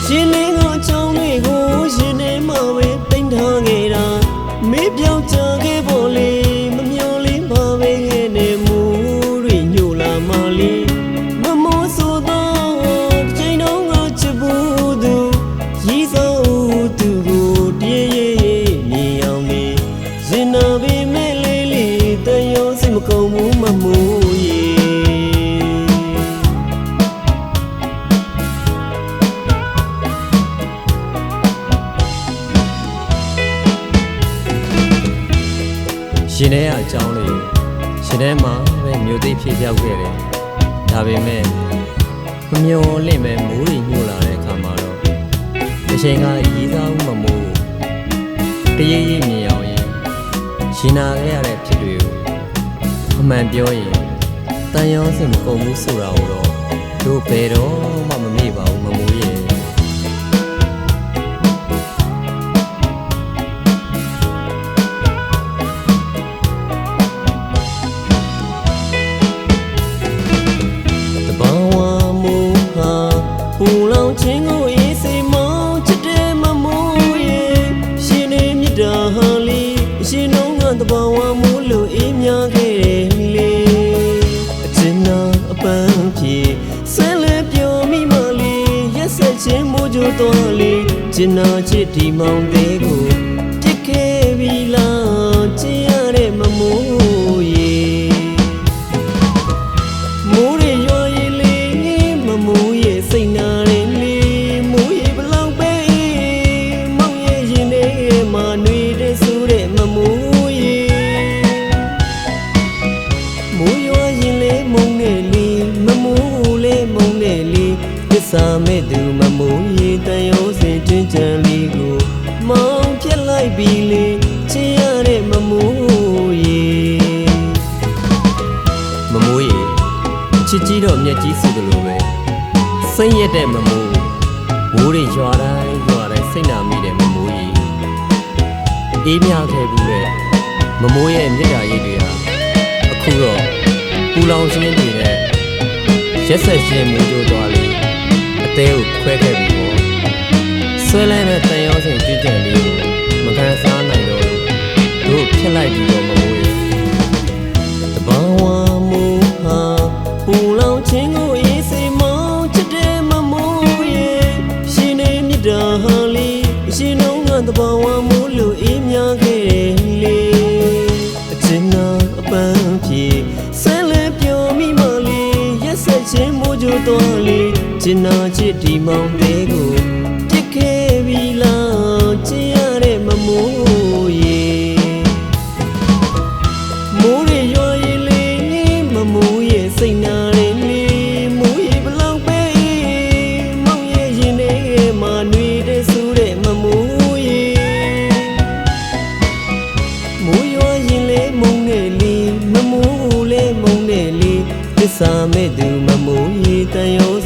ရှင်နေကအကြောင်းတွေကိုရှင်နေမှာပဲတိမ်ထားခဲ့တာမေးပြောင်းချခဲ့ဖို့လေမမျော်လင့်ပါပဲခဲ့နေမှုတွေညိုလာမှလေမမောဆိုတော့ချိန်တော့ငါချစ်ဖို့သူရည်စိုးသူကိုတည်းရဲ့မြင်အောင်နေရင်နာပေမဲ့လေးလေးတန်ရောစိတ်မကုန်ဘူးမမှုရှင်ထဲအကြောင်းလေးရှင်ထဲမှာပဲမြို့သိဖြေပြောက်ခဲ့တယ်ဒါပေမဲ့မမျော်လင့်ပဲမိုးတွေညှို့လာတဲ့အခါမှာတော့တစ်ချိန်ကရေးသားမှုမမိုးတရေရေမြင်အောင်ရင်ရှင်နာခဲ့ရတဲ့ဖြစ်တွေကိုအမှန်ပြောရင်တန်ရောစင်မကုန်ဘူးဆိုတာကိုတော့တို့ဘယ်တော့မှမမေ့ပါဘူးမမိုးရဲ့ပူလောင်ခြင်းကိုအေးစိမ်မောင်းချစ်တဲ့မမိုးရဲ့ရှင်နေမြတ်တာဟာလေရှင်နှုံးကတဘာဝမိုးလို့အေးမြခဲ့တယ်လေအချင်နာအပန်းဖြေဆဲလဲပြောမိမလေးရက်ဆက်ခြင်းမိုးကြိုးတော်လေချင်နာချစ်ဒီမောင်သေးကိုပြစ်ခဲ့ပြီလားချင်ရတဲ့မမိုးရဲ့မိုးတွေရွာရင်လေမမိုးရဲ့စိတ်နာစာမဲ့သူမမိုးရေတန်ရောစင်ကျွန်းကြံလေးကိုမောင်းပြက်လိုက်ပြီလေချင်ရတဲ့မမိုးရေမမိုးရေချစ်ကြီးတော့မျက်ကြီးစုသလိုပဲစိတ်ရက်တဲ့မမိုးမိုးတွေရွာတိုင်းစိတ်နာမိတဲ့မမိုးရေအေးမြခဲ့ဘူးတဲ့မမိုးရဲ့မြတ်တာရိပ်တွေဟာအခုတော့ပူလောင်ခြင်းတွေနဲ့ရက်ဆက်ခြင်းမိုးကြိုးသွားလေအသေးကိုခွဲခဲ့ပြီးတော့ဆွဲလဲမဲ့တန်ရောစင်ကြွကြံလေးကိုမကန်စားနိုင်တော့တို့ဖြစ်လိုက်ပြီးတော့မမိုးရဲ့တဘာဝမိုးဟာပူလောင်ခြင်းကိုအေးစိမ်မောင်းချစ်တဲ့မမိုးရဲ့ရှင်နေမြတ်တာဟာလေရှင်နှုံးကတဘာဝမိုးလို့အေးမြခဲ့တယ်လေအချင်နာအပန်းဖြေဆဲလဲပြောမိမလေးရက်ဆက်ခြင်းမိုးကြိုးတော်လေချင်နာချစ်ဒီမောင်သေးကိုပြစ်ခဲ့ပြီလားချင်ရတဲ့မမိုးရေမိုးတွေရွာရင်လေမမိုးရဲ့စိတ်နာတယ်လေမိုးရေဘလောက်ပဲမောင်ရဲ့ရင်ထဲမှာနှွေတဲ့ဆိုးတဲ့မမိုးရေမိုးရွာရင်လေမုန်းနဲ့လေမမိုးလေမုန်းနဲ့လေသစ္စာမဲ့သူမမိုးရေတန်ရော